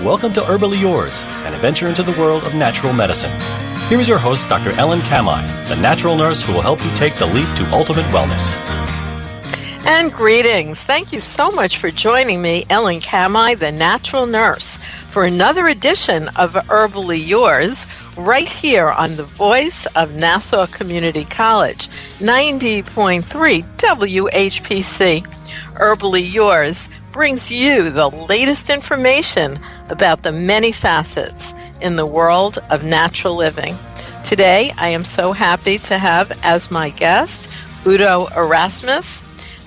Welcome to Herbally Yours, an adventure into the world of natural medicine. Here is your host, Dr. Ellen Kamhi, the natural nurse who will help you take the leap to ultimate wellness. And greetings. Thank you so much for joining me, Ellen Kamhi, the natural nurse, for another edition of Herbally Yours, right here on the voice of Nassau Community College, 90.3 WHPC. Herbally Yours brings you the latest information about the many facets in the world of natural living. Today, I am so happy to have as my guest Udo Erasmus,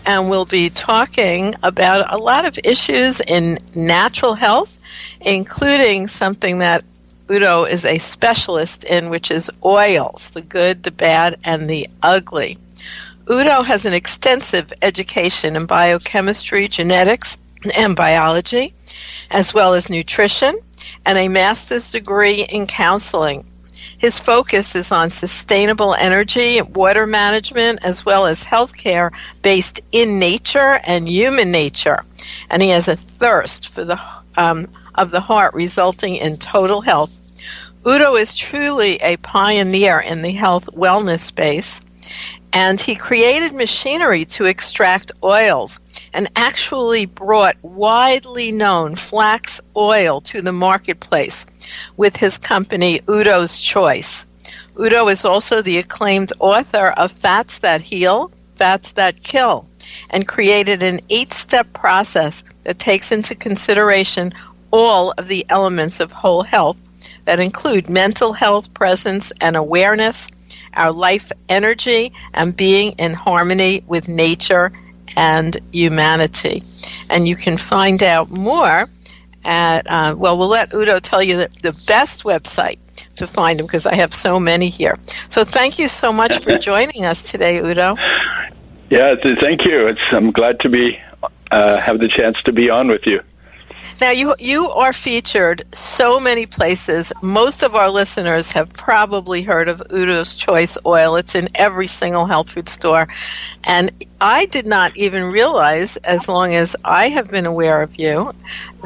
and we'll be talking about a lot of issues in natural health, including something that Udo is a specialist in, which is oils, the good, the bad, and the ugly. Udo has an extensive education in biochemistry, genetics, and biology, as well as nutrition, and a master's degree in counseling. His focus is on sustainable energy, water management, as well as healthcare based in nature and human nature. And he has a thirst for of the heart, resulting in total health. Udo is truly a pioneer in the health wellness space, and he created machinery to extract oils and actually brought widely known flax oil to the marketplace with his company, Udo's Choice. Udo is also the acclaimed author of Fats That Heal, Fats That Kill, and created an 8-step process that takes into consideration all of the elements of whole health that include mental health, presence, and awareness, our life energy, and being in harmony with nature and humanity. And you can find out more at, we'll let Udo tell you the best website to find him, because I have so many here. So thank you so much for joining us today, Udo. Yeah, thank you. I'm glad to be have the chance to be on with you. Now, you are featured so many places. Most of our listeners have probably heard of Udo's Choice Oil. It's in every single health food store. And I did not even realize, as long as I have been aware of you,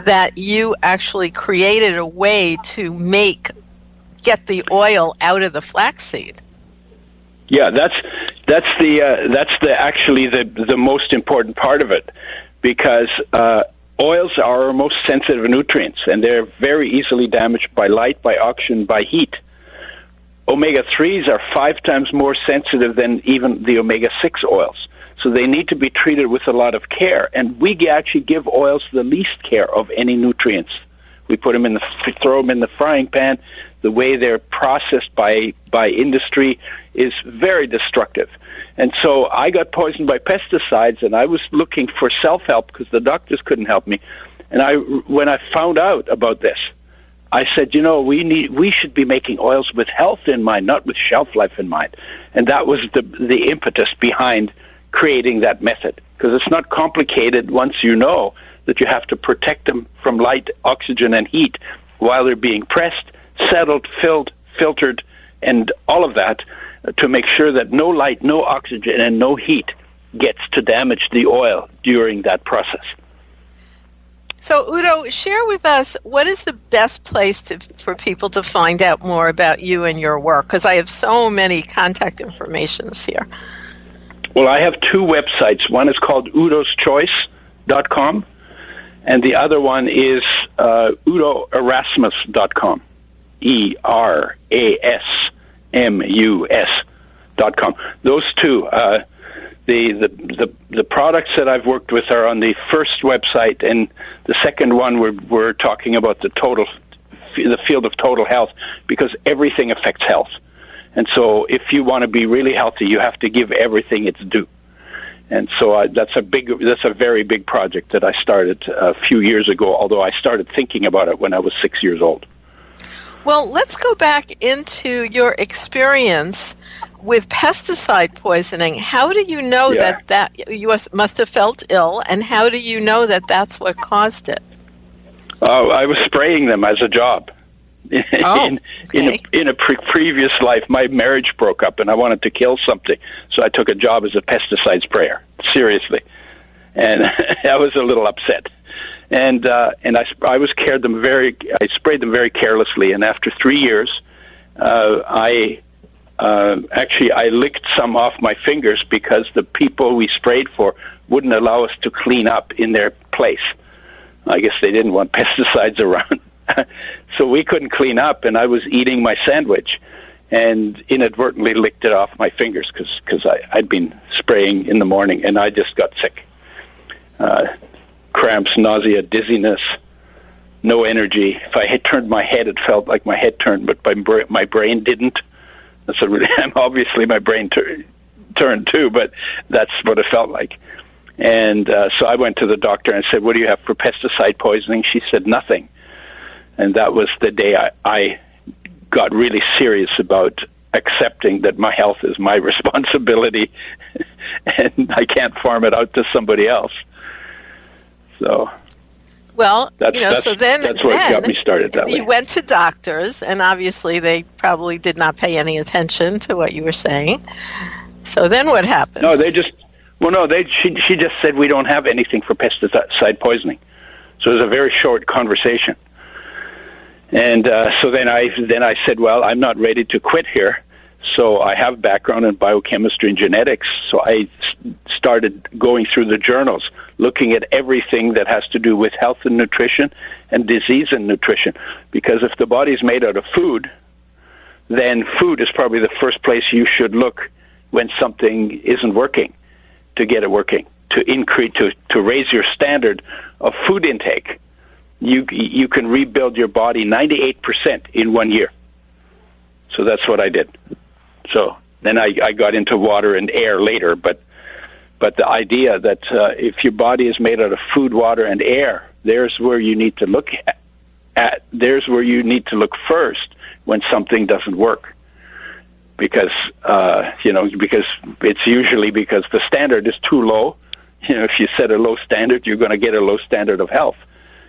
that you actually created a way to get the oil out of the flaxseed. Yeah, that's actually the most important part of it, because oils are our most sensitive nutrients, and they're very easily damaged by light, by oxygen, by heat. Omega-3s are 5 times more sensitive than even the omega-6 oils, so they need to be treated with a lot of care. And we actually give oils the least care of any nutrients. We put them throw them in the frying pan. The way they're processed by industry is very destructive. And so I got poisoned by pesticides, and I was looking for self-help because the doctors couldn't help me. And when I found out about this, I said, we should be making oils with health in mind, not with shelf life in mind. And that was the impetus behind creating that method, because it's not complicated once you know that you have to protect them from light, oxygen, and heat while they're being pressed, settled, filled, filtered, and all of that, to make sure that no light, no oxygen, and no heat gets to damage the oil during that process. So, Udo, share with us, what is the best place for people to find out more about you and your work? Because I have so many contact informations here. Well, I have 2 websites. One is called udoschoice.com, and the other one is udoerasmus.com. ERASMUS.com. Those 2, the products that I've worked with are on the first website, and the second one we're talking about the field of total health, because everything affects health. And so if you want to be really healthy, you have to give everything its due. And so that's a very big project that I started a few years ago, although I started thinking about it when I was 6 years old. Well, let's go back into your experience with pesticide poisoning. How do you know that you must have felt ill, and how do you know that that's what caused it? I was spraying them as a job. In a previous life, my marriage broke up, and I wanted to kill something, so I took a job as a pesticide sprayer. Seriously, and I was a little upset. And I sprayed them very carelessly. And after 3 years, I licked some off my fingers because the people we sprayed for wouldn't allow us to clean up in their place. I guess they didn't want pesticides around. So we couldn't clean up, and I was eating my sandwich and inadvertently licked it off my fingers because I'd been spraying in the morning, and I just got sick. Cramps, nausea, dizziness, no energy. If I had turned my head, it felt like my head turned, but my brain didn't. So obviously my brain turned too, but that's what it felt like. And so I went to the doctor and said, "What do you have for pesticide poisoning?" She said, "Nothing." And that was the day I got really serious about accepting that my health is my responsibility and I can't farm it out to somebody else. So, well, so then that's what got me started that way. You went to doctors, and obviously they probably did not pay any attention to what you were saying. So then what happened? No, she just said, "We don't have anything for pesticide poisoning." So it was a very short conversation. And so then I said, "Well, I'm not ready to quit here." So I have background in biochemistry and genetics. So I started going through the journals, looking at everything that has to do with health and nutrition and disease and nutrition. Because if the body is made out of food, then food is probably the first place you should look when something isn't working, to get it working, to increase, to raise your standard of food intake. You can rebuild your body 98% in 1 year. So that's what I did. So then I got into water and air later, but the idea that if your body is made out of food, water, and air, there's where you need to look at. There's where you need to look first when something doesn't work, because because it's usually because the standard is too low. If you set a low standard, you're going to get a low standard of health.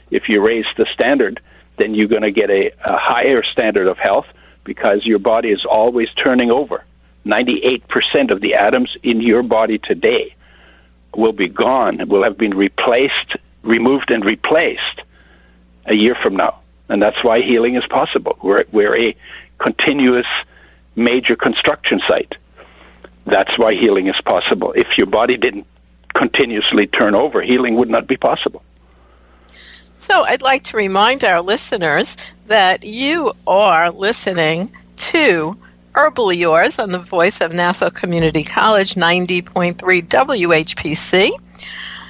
If you raise the standard, then you're going to get a higher standard of health, because your body is always turning over. 98% of the atoms in your body today will be gone, will have been removed and replaced a year from now. And that's why healing is possible. We're a continuous major construction site. That's why healing is possible. If your body didn't continuously turn over, healing would not be possible. So I'd like to remind our listeners that you are listening to Herbally Yours on the voice of Nassau Community College, 90.3 WHPC.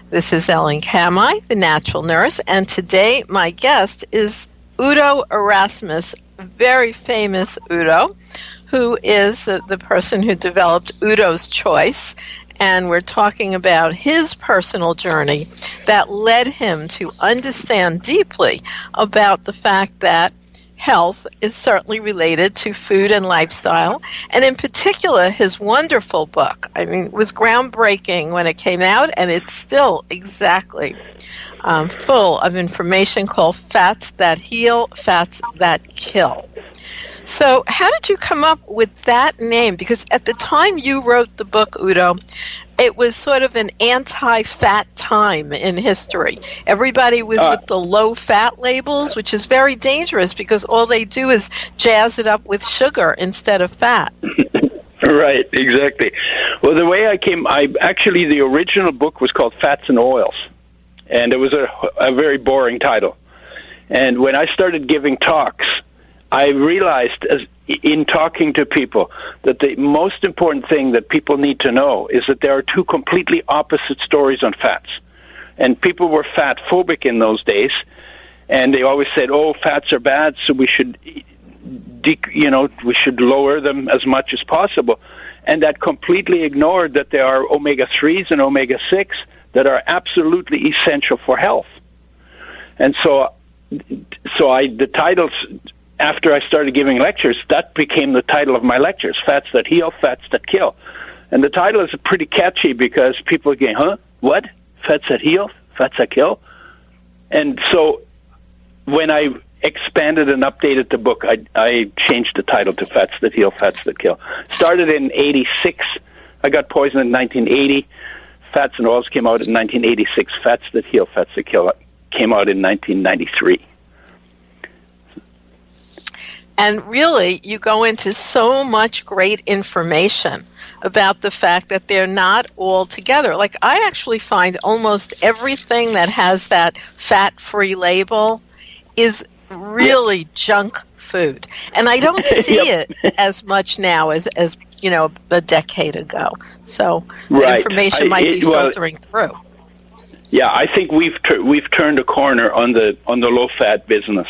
This is Ellen Kamhi, the natural nurse, and today my guest is Udo Erasmus, very famous Udo, who is the person who developed Udo's Choice. And we're talking about his personal journey that led him to understand deeply about the fact that health is certainly related to food and lifestyle. And in particular, his wonderful book, it was groundbreaking when it came out, and it's still exactly full of information called Fats That Heal, Fats That Kill. So how did you come up with that name? Because at the time you wrote the book, Udo, it was sort of an anti-fat time in history. Everybody was with the low-fat labels, which is very dangerous because all they do is jazz it up with sugar instead of fat. Right, exactly. Well, the way the original book was called Fats and Oils, and it was a very boring title. And when I started giving talks, I realized in talking to people that the most important thing that people need to know is that there are two completely opposite stories on fats. And people were fat phobic in those days, and they always said, "Oh, fats are bad, so we should lower them as much as possible." And that completely ignored that there are omega-3s and omega-6 that are absolutely essential for health. And so the titles, after I started giving lectures, that became the title of my lectures, Fats That Heal, Fats That Kill. And the title is pretty catchy because people go, "Huh? What? Fats that heal? Fats that kill?" And so when I expanded and updated the book, I changed the title to Fats That Heal, Fats That Kill. Started in 86. I got poisoned in 1980. Fats and Oils came out in 1986. Fats That Heal, Fats That Kill came out in 1993. And really, you go into so much great information about the fact that they're not all together. Like, I actually find almost everything that has that fat-free label is really junk food. And I don't see it as much now as a decade ago. So the information might be filtering through. Yeah, I think we've turned a corner on the low-fat business.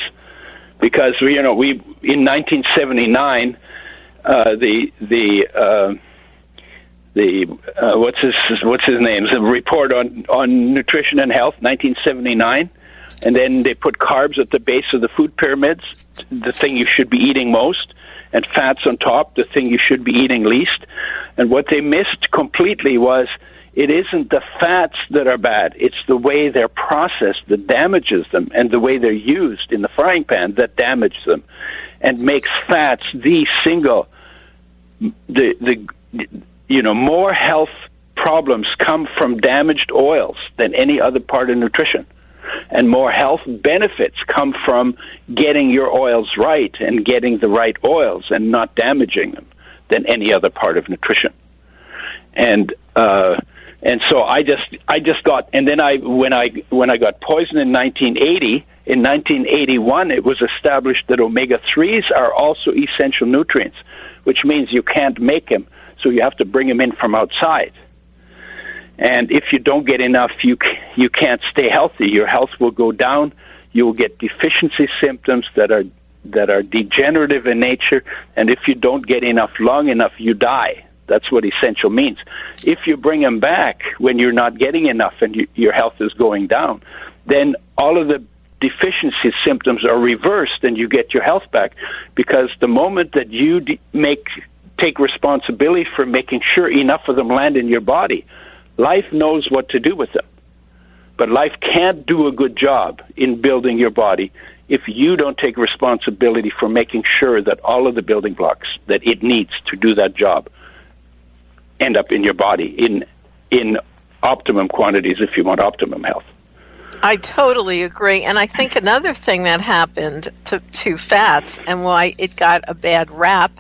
Because we in 1979, what's his name? The report on nutrition and health, 1979, and then they put carbs at the base of the food pyramids, the thing you should be eating most, and fats on top, the thing you should be eating least. And what they missed completely was, it isn't the fats that are bad. It's the way they're processed that damages them, and the way they're used in the frying pan that damage them, and makes fats more health problems come from damaged oils than any other part of nutrition, and more health benefits come from getting your oils right and getting the right oils and not damaging them than any other part of nutrition. And so I just got, and then when I got poisoned in 1980, in 1981 it was established that omega-3s are also essential nutrients, which means you can't make them, so you have to bring them in from outside. And if you don't get enough, you can't stay healthy. Your health will go down. You will get deficiency symptoms that are degenerative in nature, and if you don't get enough long enough, you die. That's what essential means. If you bring them back when you're not getting enough and your health is going down, then all of the deficiency symptoms are reversed and you get your health back, because the moment that you take responsibility for making sure enough of them land in your body, life knows what to do with them. But life can't do a good job in building your body if you don't take responsibility for making sure that all of the building blocks that it needs to do that job end up in your body in optimum quantities if you want optimum health. I totally agree. And I think another thing that happened to fats and why it got a bad rap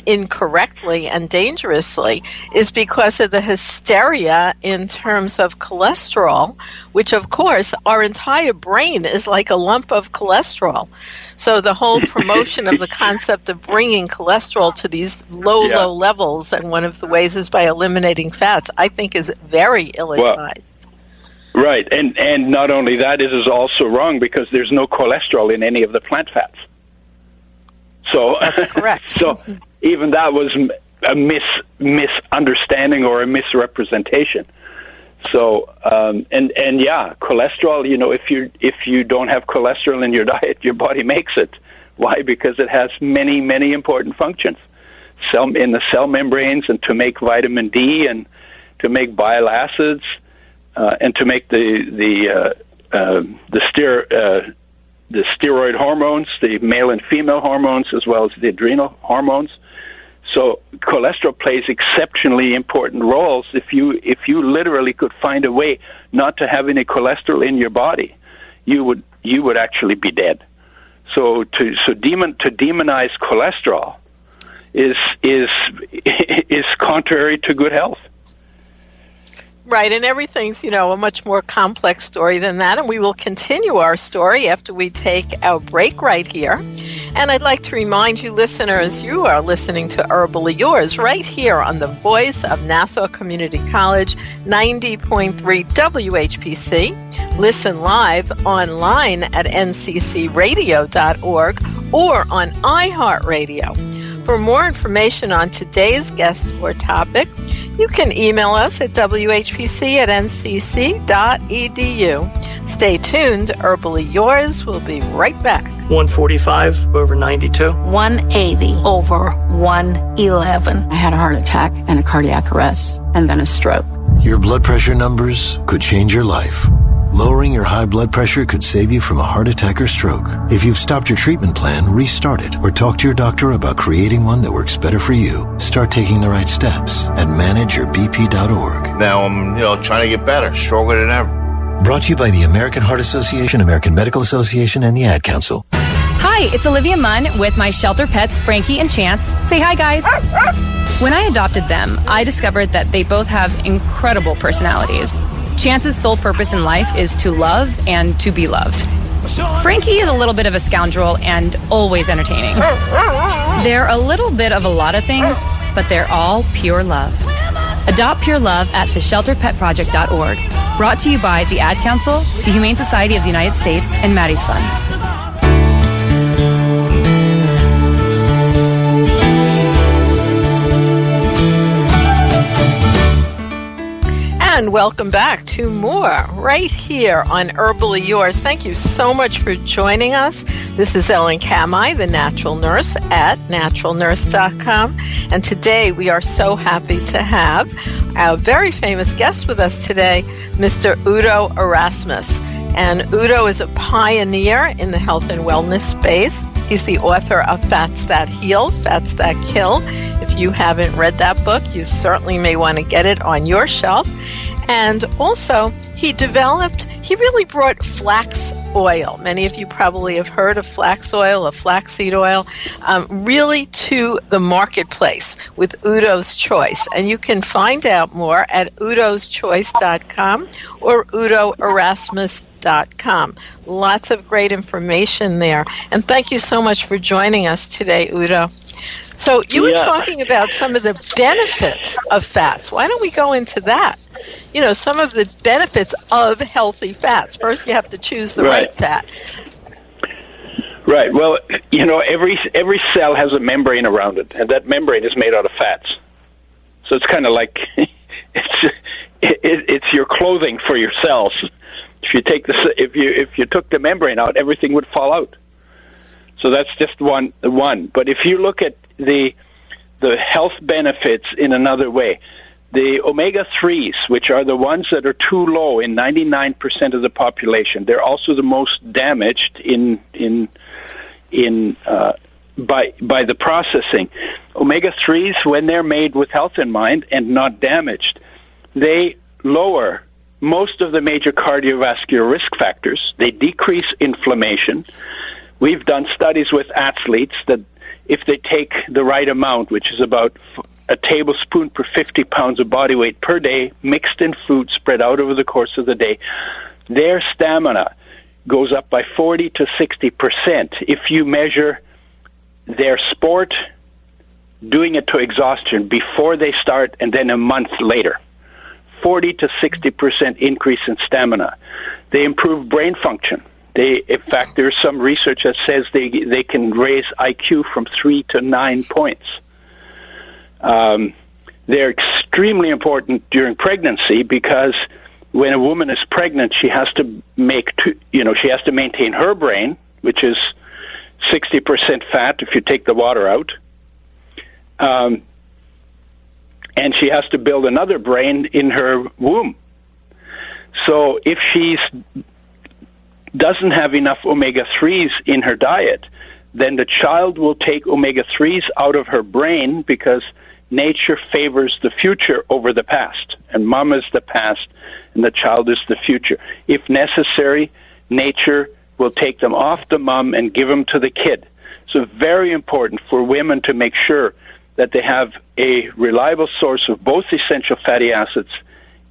incorrectly and dangerously is because of the hysteria in terms of cholesterol, which, of course, our entire brain is like a lump of cholesterol. So the whole promotion of the concept of bringing cholesterol to these low levels, and one of the ways is by eliminating fats, I think is very ill-advised. Well, right. And not only that, it is also wrong because there's no cholesterol in any of the plant fats. So that's correct. So even that was a misunderstanding or a misrepresentation. So cholesterol. If you don't have cholesterol in your diet, your body makes it. Why? Because it has many, many important functions. In the cell membranes, and to make vitamin D, and to make bile acids, and to make the steroid hormones, the male and female hormones, as well as the adrenal hormones. So cholesterol plays exceptionally important roles. If you literally could find a way not to have any cholesterol in your body, you would actually be dead. So to demonize cholesterol is contrary to good health. Right, and everything's, a much more complex story than that, and we will continue our story after we take our break right here. And I'd like to remind you listeners, you are listening to Herbally Yours right here on the voice of Nassau Community College, 90.3 WHPC. Listen live online at nccradio.org or on iHeartRadio. For more information on today's guest or topic, you can email us at whpc@ncc.edu. Stay tuned. Herbally Yours will be right back. 145 over 92. 180 over 111. I had a heart attack and a cardiac arrest and then a stroke. Your blood pressure numbers could change your life. Lowering your high blood pressure could save you from a heart attack or stroke. If you've stopped your treatment plan, restart it or talk to your doctor about creating one that works better for you. Start taking the right steps at manageyourbp.org. Now I'm, trying to get better, stronger than ever. Brought to you by the American Heart Association, American Medical Association, and the Ad Council. Hi, it's Olivia Munn with my shelter pets, Frankie and Chance. Say hi, guys. When I adopted them, I discovered that they both have incredible personalities. Chance's sole purpose in life is to love and to be loved. Frankie is a little bit of a scoundrel and always entertaining. They're a little bit of a lot of things, but they're all pure love. Adopt pure love at theshelterpetproject.org. Brought to you by the Ad Council, the Humane Society of the United States, and Maddie's Fund. And welcome back to more right here on Herbally Yours. Thank you so much for joining us. This is Ellen Kamhi, the Natural Nurse at naturalnurse.com. And today we are so happy to have our very famous guest with us today, Mr. Udo Erasmus. And Udo is a pioneer in the health and wellness space. He's the author of Fats That Heal, Fats That Kill. If you haven't read that book, you certainly may want to get it on your shelf. And also, he really brought flax oil. Many of you probably have heard of flax oil, or flaxseed oil, really to the marketplace with Udo's Choice. And you can find out more at udoschoice.com or udoerasmus.com. Lots of great information there. And thank you so much for joining us today, Udo. So you were talking about some of the benefits of fats. Why don't we go into that? You know, some of the benefits of healthy fats. First, you have to choose the right fat. Right. Well, you know, every cell has a membrane around it, and that membrane is made out of fats. So it's kind of like it's your clothing for your cells. If you took the membrane out, everything would fall out. So that's just one. But if you look at the health benefits in another way, the omega-3s, which are the ones that are too low in 99% of the population, they're also the most damaged by the processing. Omega-3s, when they're made with health in mind and not damaged, they lower most of the major cardiovascular risk factors. They decrease inflammation. We've done studies with athletes that if they take the right amount, which is about a tablespoon per 50 pounds of body weight per day, mixed in food, spread out over the course of the day, their stamina goes up by 40 to 60% if you measure their sport, doing it to exhaustion before they start and then a month later. 40 to 60% increase in stamina. They improve brain function. In fact, there's some research that says they can raise IQ from 3 to 9 points. They're extremely important during pregnancy because when a woman is pregnant, she has to she has to maintain her brain, which is 60% fat if you take the water out, and she has to build another brain in her womb. So if she doesn't have enough omega-3s in her diet, then the child will take omega-3s out of her brain because nature favors the future over the past, and mom is the past and the child is the future. If necessary, nature will take them off the mom and give them to the kid. So very important for women to make sure that they have a reliable source of both essential fatty acids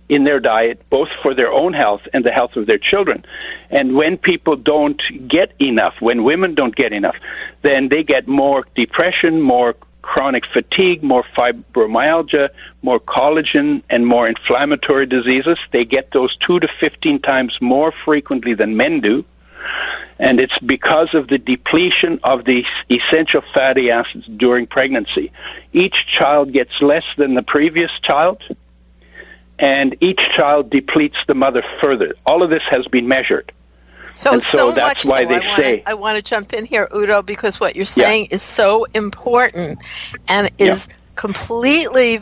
in their diet, both for their own health and the health of their children. And when people don't get enough, when women don't get enough, then they get more depression, more chronic fatigue, more fibromyalgia, more collagen, and more inflammatory diseases. They get those 2 to 15 times more frequently than men do. And it's because of the depletion of the essential fatty acids during pregnancy. Each child gets less than the previous child, and each child depletes the mother further. All of this has been measured. So that's why they say... I want to jump in here, Udo, because what you're saying is so important and is completely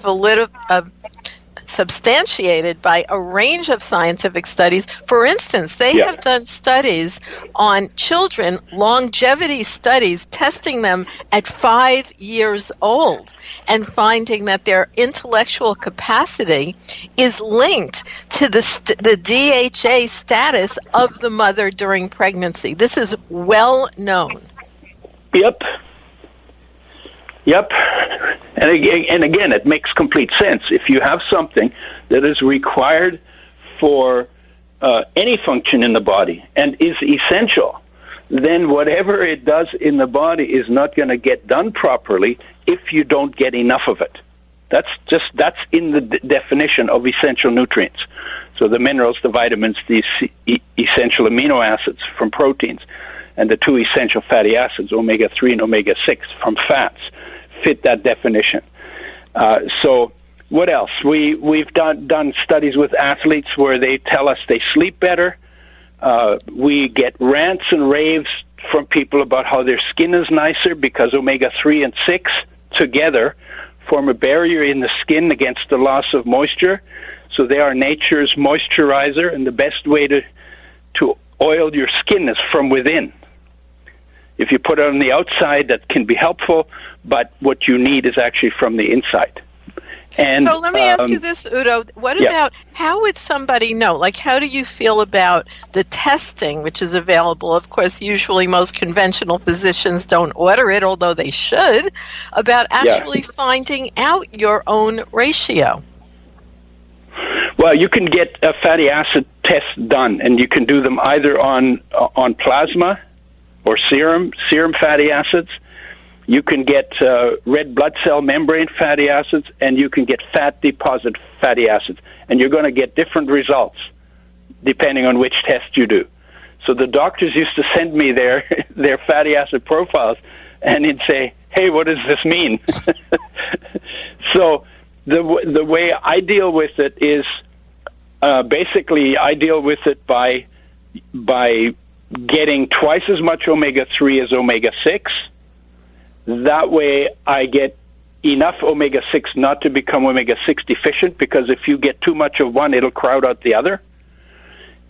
substantiated by a range of scientific studies. For instance, they have done studies on children, longevity studies, testing them at 5 years old and finding that their intellectual capacity is linked to the DHA status of the mother during pregnancy. This is well known. Yep. And again, it makes complete sense. If you have something that is required for any function in the body and is essential, then whatever it does in the body is not going to get done properly if you don't get enough of it. That's in the definition of essential nutrients. So the minerals, the vitamins, the essential amino acids from proteins, and the 2 essential fatty acids, omega-3 and omega-6 from fats, fit that definition. So what else? We've done studies with athletes where they tell us they sleep better. We get rants and raves from people about how their skin is nicer because omega-3 and 6 together form a barrier in the skin against the loss of moisture. So they are nature's moisturizer, and the best way to oil your skin is from within. If you put it on the outside, that can be helpful, but what you need is actually from the inside. And so let me ask you this, Udo. What about, how would somebody know? Like, how do you feel about the testing, which is available? Of course, usually most conventional physicians don't order it, although they should, about actually finding out your own ratio. Well, you can get a fatty acid test done, and you can do them either on plasma or serum fatty acids. You can get red blood cell membrane fatty acids, and you can get fat deposit fatty acids. And you're going to get different results depending on which test you do. So the doctors used to send me their fatty acid profiles and he'd say, hey, what does this mean? So the way I deal with it is basically I deal with it by getting twice as much omega-3 as omega-6. That way I get enough omega-6 not to become omega-6 deficient, because if you get too much of one, it'll crowd out the other.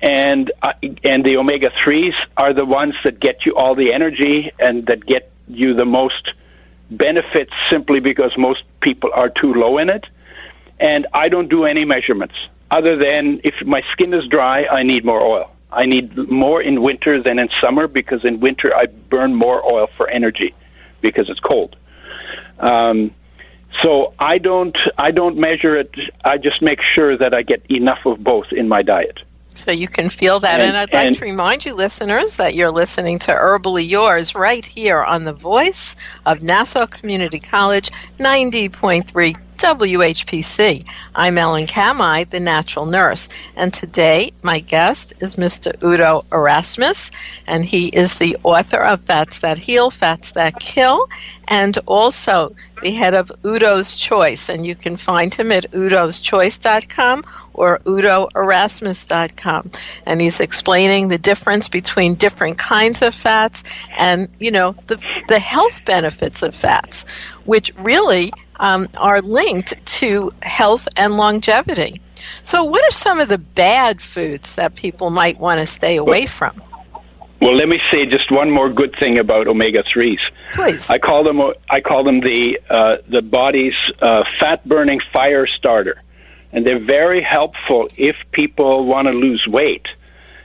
And the omega-3s are the ones that get you all the energy and that get you the most benefits, simply because most people are too low in it. And I don't do any measurements other than if my skin is dry, I need more oil. I need more in winter than in summer, because in winter I burn more oil for energy because it's cold. So I don't measure it. I just make sure that I get enough of both in my diet. So you can feel that. And I'd like to remind you, listeners, that you're listening to Herbally Yours right here on the voice of Nassau Community College, 90.3 WHPC. I'm Ellen Kamhi, the natural nurse. And today, my guest is Mr. Udo Erasmus, and he is the author of Fats That Heal, Fats That Kill, and also the head of Udo's Choice. And you can find him at udoschoice.com or udoerasmus.com. And he's explaining the difference between different kinds of fats and, the health benefits of fats, which really are linked to health and longevity. So what are some of the bad foods that people might want to stay away from? Well, let me say just one more good thing about omega-3s. Please. I call them the body's fat-burning fire starter. And they're very helpful if people want to lose weight.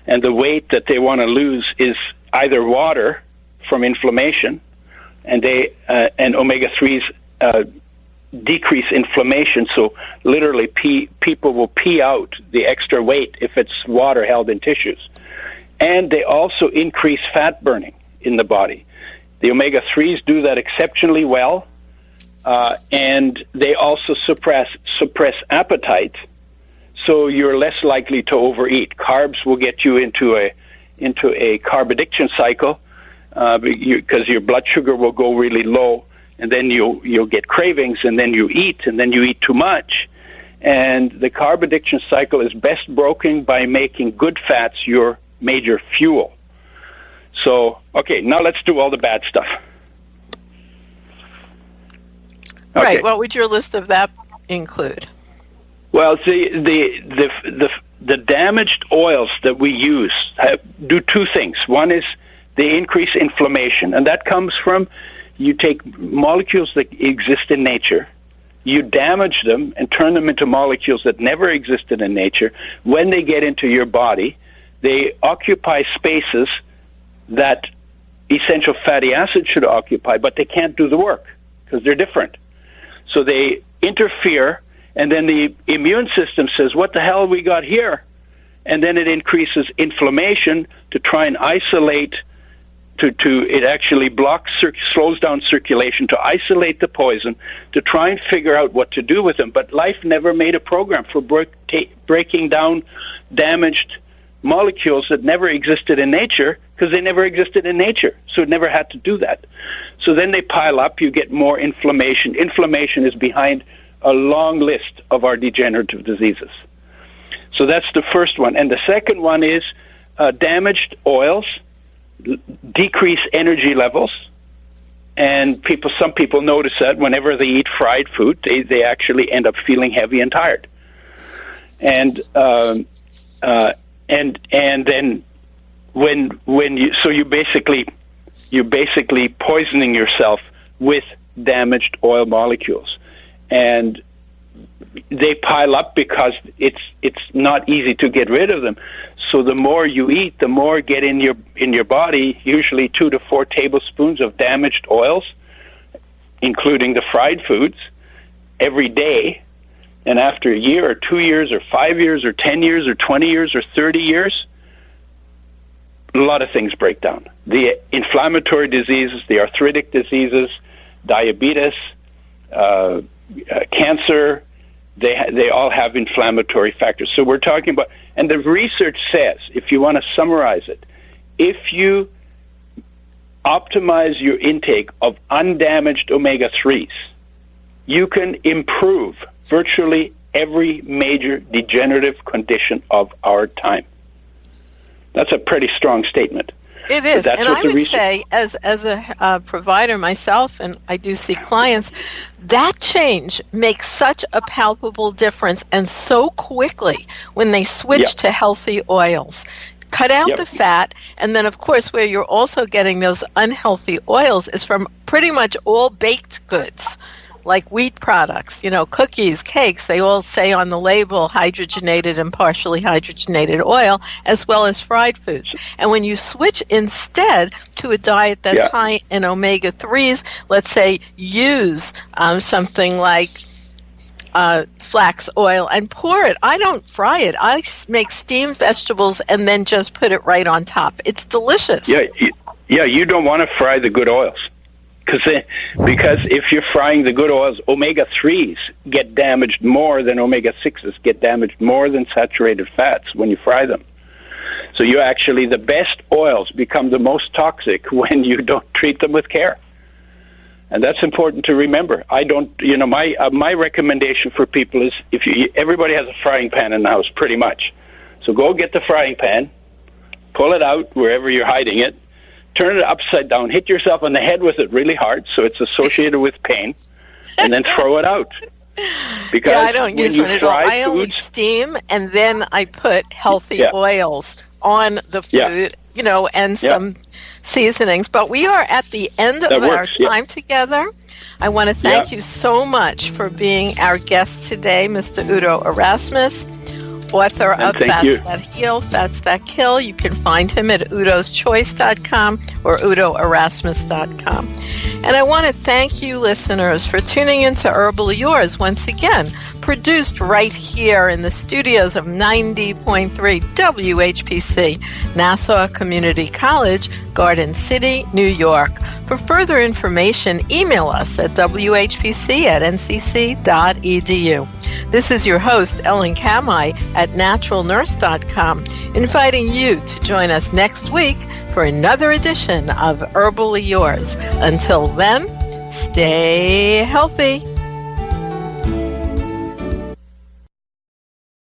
And the weight that they want to lose is either water from inflammation, and omega-3s decrease inflammation. So literally people will pee out the extra weight if it's water held in tissues. And they also increase fat burning in the body. The omega-3s do that exceptionally well, and they also suppress appetite, so you're less likely to overeat. Carbs will get you into a carb addiction cycle, because your blood sugar will go really low, and then you'll get cravings, and then you eat too much. And the carb addiction cycle is best broken by making good fats your major fuel. So, okay, now let's do all the bad stuff. Okay. Right, what would your list of that include? Well, the damaged oils that we use do two things. One is they increase inflammation, and that comes from you take molecules that exist in nature, you damage them and turn them into molecules that never existed in nature. When they get into your body, they occupy spaces that essential fatty acids should occupy, but they can't do the work because they're different. So they interfere, and then the immune system says, what the hell we got here? And then it increases inflammation to try and isolate, it actually slows down circulation to isolate the poison, to try and figure out what to do with them. But life never made a program for breaking down damaged molecules that never existed in nature, because they never existed in nature, so it never had to do that. So then they pile up, you get more inflammation. Inflammation is behind a long list of our degenerative diseases. So that's the first one. And the second one is damaged oils decrease energy levels, and some people notice that whenever they eat fried food, they actually end up feeling heavy and tired. And then you're basically poisoning yourself with damaged oil molecules, and they pile up because it's not easy to get rid of them. So the more you eat, the more get in your body. Usually 2 to 4 tablespoons of damaged oils, including the fried foods, every day. And after a year or 2 years or 5 years or 10 years or 20 years or 30 years, a lot of things break down. The inflammatory diseases, the arthritic diseases, diabetes, cancer, they all have inflammatory factors. So we're talking about, and the research says, if you want to summarize it, if you optimize your intake of undamaged omega-3s, you can improve virtually every major degenerative condition of our time. That's a pretty strong statement. It is, and I would say, as a provider myself, and I do see clients, that change makes such a palpable difference, and so quickly when they switch to healthy oils. Cut out the fat, and then, of course, where you're also getting those unhealthy oils is from pretty much all baked goods, like wheat products, cookies, cakes. They all say on the label hydrogenated and partially hydrogenated oil, as well as fried foods. And when you switch instead to a diet that's high in omega-3s, let's say use something like flax oil and pour it. I don't fry it. I make steamed vegetables and then just put it right on top. It's delicious. Yeah, you don't want to fry the good oils. Because if you're frying the good oils, omega-3s get damaged more than omega-6s, get damaged more than saturated fats when you fry them. So the best oils become the most toxic when you don't treat them with care. And that's important to remember. My recommendation for people is, everybody has a frying pan in the house, pretty much. So go get the frying pan, pull it out wherever you're hiding it, turn it upside down, hit yourself on the head with it really hard so it's associated with pain, and then throw it out. Because I don't use one at all. I only steam, and then I put healthy oils on the food, and some seasonings. But we are at the end of our time together. I want to thank you so much for being our guest today, Mr. Udo Erasmus, author of Fats That Heal, Fats That Kill. You can find him at udoschoice.com or udoerasmus.com. And I want to thank you, listeners, for tuning into Herbally Yours once again, produced right here in the studios of 90.3 WHPC, Nassau Community College, Garden City, New York. For further information, email us at whpc@ncc.edu. This is your host, Ellen Kamhi, at naturalnurse.com, inviting you to join us next week for another edition of Herbally Yours. Until then, stay healthy.